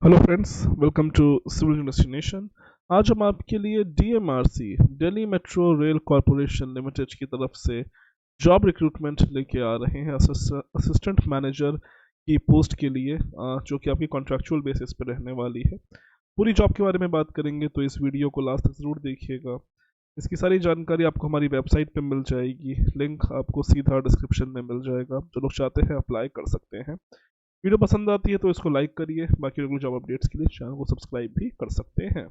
Hello friends, welcome to civil destination. आज हम आपके लिए DMRC Delhi metro rail corporation limited की तरफ से जॉब रिक्रूटमेंट लेके आ रहे हैं असिस्टेंट मैनेजर की पोस्ट के लिए, जो कि आपकी कॉन्ट्रैक्चुअल बेसिस पे रहने वाली है। पूरी जॉब के बारे में बात करेंगे तो इस वीडियो को लास्ट तक ज़रूर देखिएगा। इसकी सारी जानकारी आपको हमारी वेबसाइट पे मिल जाएगी, लिंक आपको सीधा डिस्क्रिप्शन में मिल जाएगा। जो लोग चाहते हैं अप्लाई कर सकते हैं। वीडियो पसंद आती है तो इसको लाइक करिए। बाकी रेगुलर जॉब अपडेट्स के लिए चैनल को सब्सक्राइब भी कर सकते हैं।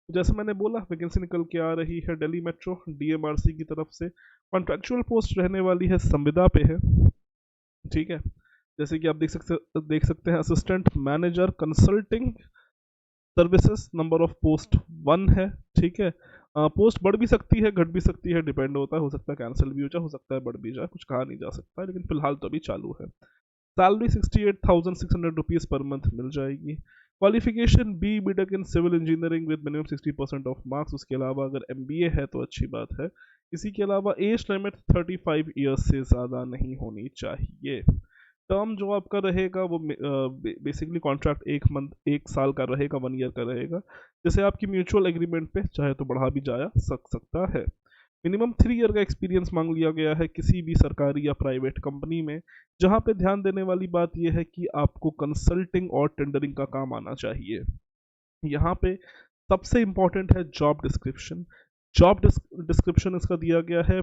जैसे मैंने बोला, वैकेंसी निकल के आ रही है दिल्ली मेट्रो डीएमआरसी की तरफ से। कॉन्ट्रैक्चुअल पोस्ट रहने वाली है, संविदा पे है। ठीक है, जैसे कि आप देख सकते हैं assistant manager consulting services, number of post 1 है। ठीक है, पोस्ट बढ़ भी सकती है, घट भी सकती है, डिपेंड होता है। हो सकता है कैंसिल भी हो जाए, हो सकता है बढ़ भी जाए, कुछ कहा नहीं जा सकता है, लेकिन फिलहाल तो अभी चालू है। सैलरी 68,600 रुपीज़ पर मंथ मिल जाएगी। Qualification B B Tech in civil engineering with minimum 60% of marks. उसके अलावा अगर एमबीए है तो अच्छी बात है। इसी के अलावा एज लिमिट 35 ईयर्स से ज़्यादा नहीं होनी चाहिए। टर्म जो आपका रहेगा वो बेसिकली कॉन्ट्रैक्ट 1 साल का रहेगा, 1 ईयर का रहेगा। जैसे आपकी म्यूचुअल एग्रीमेंट पे चाहे तो बढ़ा भी जाया सकता है। मिनिमम 3 ईयर का एक्सपीरियंस मांग लिया गया है किसी भी सरकारी या प्राइवेट कंपनी में। जहां पे ध्यान देने वाली बात यह है कि आपको कंसल्टिंग और टेंडरिंग का काम आना चाहिए। यहाँ पे सबसे इंपॉर्टेंट है जॉब डिस्क्रिप्शन। जॉब डिस्क्रिप्शन इसका दिया गया है,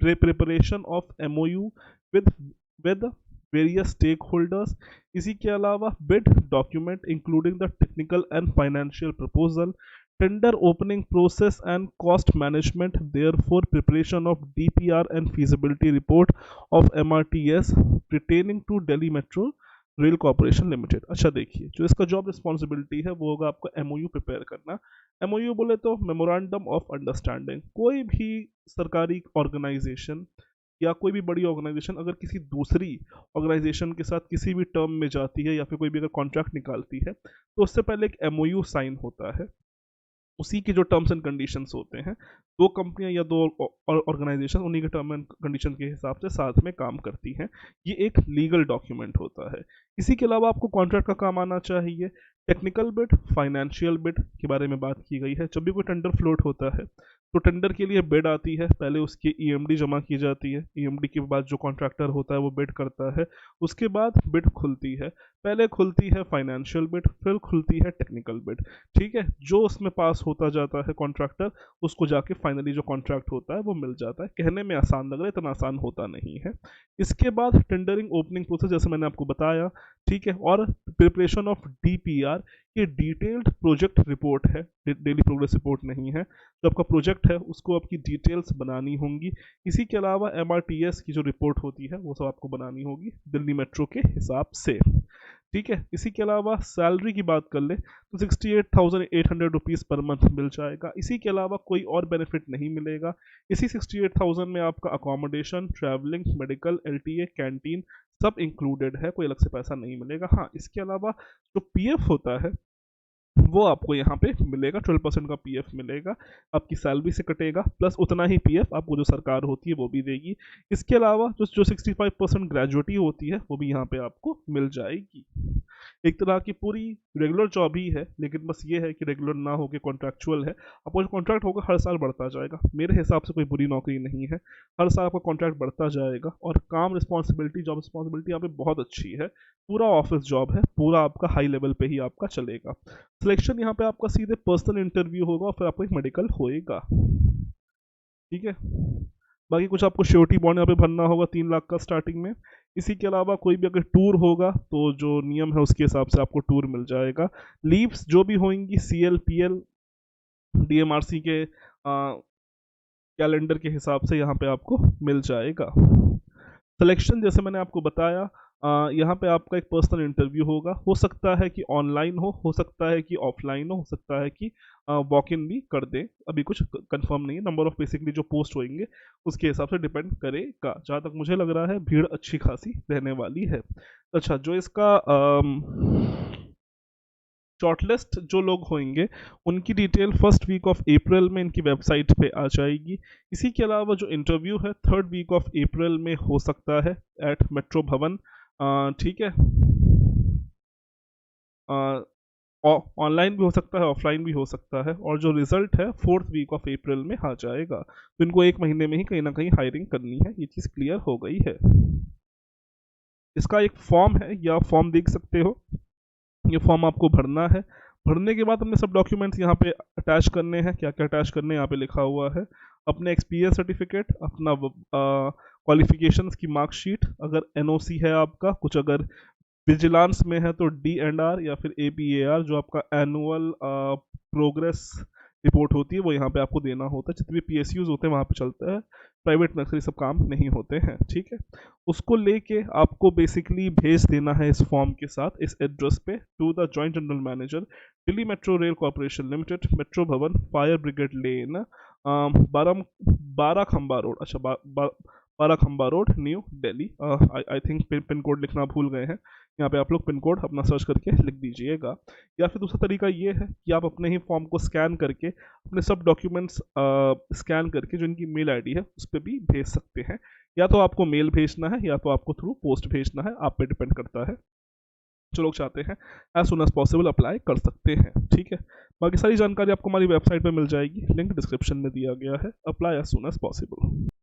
preparation of MOU with with various stake holders. इसी के अलावा bid document including the technical and financial proposal, tender opening process and cost management, therefore preparation of DPR and feasibility report of MRTS pertaining to Delhi Metro rail corporation limited. अच्छा देखिए, जो इसका job responsibility है वो होगा आपको MOU prepare करना। MOU बोले तो मेमोरेंडम ऑफ अंडरस्टैंडिंग। कोई भी सरकारी ऑर्गेनाइजेशन या कोई भी बड़ी ऑर्गेनाइजेशन अगर किसी दूसरी ऑर्गेनाइजेशन के साथ किसी भी टर्म में जाती है या फिर कोई भी अगर कॉन्ट्रैक्ट निकालती है तो उससे पहले एक एमओयू साइन होता है। उसी के जो टर्म्स एंड कंडीशंस होते हैं, दो कंपनियां या दो ऑर्गेनाइजेशन उन्हीं के टर्म एंड कंडीशन के हिसाब से साथ में काम करती हैं। ये एक लीगल डॉक्यूमेंट होता है। इसी के अलावा आपको कॉन्ट्रैक्ट का काम आना चाहिए। टेक्निकल बिड, फाइनेंशियल बिड के बारे में बात की गई है। जब भी कोई टेंडर फ्लोट होता है तो टेंडर के लिए बिड आती है, पहले उसकी ईएमडी जमा की जाती है। ईएमडी के बाद जो कॉन्ट्रैक्टर होता है वो बिड करता है। उसके बाद बिड खुलती है। पहले खुलती है फाइनेंशियल बिड, फिर खुलती है टेक्निकल बिड। ठीक है, जो उसमें पास होता जाता है कॉन्ट्रैक्टर, उसको जाके फाइनली जो कॉन्ट्रैक्ट होता है वो मिल जाता है। कहने में आसान लग रहा है, इतना आसान होता नहीं है। इसके बाद टेंडरिंग ओपनिंग प्रोसेस, जैसे मैंने आपको बताया। ठीक है, और प्रिपरेशन ऑफ डीपीआर, ये डिटेल्ड प्रोजेक्ट रिपोर्ट है, डेली प्रोग्रेस रिपोर्ट नहीं है। जो आपका प्रोजेक्ट है उसको आपकी डिटेल्स बनानी होंगी। इसी के अलावा एमआरटीएस की जो रिपोर्ट होती है वो सब आपको बनानी होगी दिल्ली मेट्रो के हिसाब से। ठीक है, इसी के अलावा सैलरी की बात कर ले तो 68,800 रुपीज़ पर मंथ मिल जाएगा। इसी के अलावा कोई और बेनिफिट नहीं मिलेगा। इसी 68,000 में आपका accommodation, travelling, medical, LTA, canteen सब इंक्लूडेड है, कोई अलग से पैसा नहीं मिलेगा। हाँ, इसके अलावा जो पीएफ होता है वो आपको यहाँ पे मिलेगा, 12% का पीएफ मिलेगा। आपकी सैलरी से कटेगा, प्लस उतना ही पीएफ आपको जो सरकार होती है वो भी देगी। इसके अलावा जो 65% ग्रेजुएटी होती है वो भी यहाँ पे आपको मिल जाएगी। एक तरह की पूरी रेगुलर जॉब ही है, लेकिन बस ये है कि रेगुलर ना होकर कॉन्ट्रैक्चुअल है। आपका जो कॉन्ट्रैक्ट होगा हर साल बढ़ता जाएगा। मेरे हिसाब से कोई बुरी नौकरी नहीं है। हर साल आपका कॉन्ट्रैक्ट बढ़ता जाएगा और काम रिस्पॉन्सिबिलिटी, जॉब रिस्पॉन्सिबिलिटी यहाँ पे बहुत अच्छी है। पूरा ऑफिस जॉब है, पूरा आपका हाई लेवल पे ही आपका चलेगा। सिलेक्शन यहाँ पे आपका सीधे पर्सनल इंटरव्यू होगा और फिर आपको एक मेडिकल होएगा। ठीक है, बाकी कुछ आपको श्योरिटी बॉन्ड यहाँ पे भरना होगा 3 लाख का स्टार्टिंग में। इसी के अलावा कोई भी अगर टूर होगा तो जो नियम है उसके हिसाब से आपको टूर मिल जाएगा। लीव्स जो भी होंगी सीएल पीएल डीएमआरसी के कैलेंडर के हिसाब से यहाँ पे आपको मिल जाएगा। सिलेक्शन जैसे मैंने आपको बताया, यहाँ पे आपका एक पर्सनल इंटरव्यू होगा। हो सकता है कि ऑनलाइन हो सकता है कि ऑफलाइन हो सकता है कि वॉक इन भी कर दे। अभी कुछ कंफर्म नहीं है। नंबर ऑफ बेसिकली जो पोस्ट होंगे उसके हिसाब से डिपेंड करेगा। जहाँ तक मुझे लग रहा है भीड़ अच्छी खासी रहने वाली है। अच्छा, जो इसका शॉर्टलिस्ट जो लोग होंगे उनकी detail first week of April में इनकी वेबसाइट पे आ जाएगी। इसी के अलावा जो इंटरव्यू है 3rd वीक ऑफ अप्रैल में हो सकता है एट मेट्रो भवन। ठीक है, ऑनलाइन भी हो सकता है, ऑफलाइन भी हो सकता है, और जो रिजल्ट है 4th वीक ऑफ अप्रैल में आ जाएगा। तो इनको 1 महीने में ही कहीं ना कहीं हायरिंग करनी है, ये चीज़ क्लियर हो गई है। इसका एक फॉर्म है, या फॉर्म देख सकते हो, ये फॉर्म आपको भरना है। भरने के बाद हमने सब डॉक्यूमेंट्स यहाँ पे अटैच करने हैं। क्या क्या अटैच करने हैं यहाँ पे लिखा हुआ है। अपने एक्सपीरियंस सर्टिफिकेट, अपना क्वालिफिकेशंस की मार्कशीट, अगर एनओसी है आपका कुछ, अगर विजिलेंस में है तो D&R या फिर APAR, जो आपका एनुअल प्रोग्रेस रिपोर्ट होती है वो यहाँ पे आपको देना होता है। जितने भी PSUs होते हैं वहाँ पे चलता है, प्राइवेट में अक्सर ये सब काम नहीं होते हैं, ठीक है। उसको लेके आपको बेसिकली भेज देना है इस फॉर्म के साथ इस एड्रेस पे, to the joint general manager, Delhi metro rail corporation limited, metro Bhavan, fire brigade lane, 12 Khamba road, अच्छा 12 Khamba road, new Delhi. I think pin code लिखना भूल गए हैं, यहाँ पे आप लोग पिन कोड अपना सर्च करके लिख दीजिएगा। या फिर दूसरा तरीका ये है कि आप अपने ही फॉर्म को स्कैन करके अपने सब डॉक्यूमेंट्स स्कैन करके जो इनकी मेल आईडी है उस पर भी भेज सकते हैं। या तो आपको मेल भेजना है या तो आपको थ्रू पोस्ट भेजना है, आप पे डिपेंड करता है। जो लोग चाहते हैं as soon as possible apply कर सकते हैं, ठीक है। बाकी सारी जानकारी आपको हमारी वेबसाइट पे मिल जाएगी, लिंक डिस्क्रिप्शन में दिया गया है। Apply as soon as possible.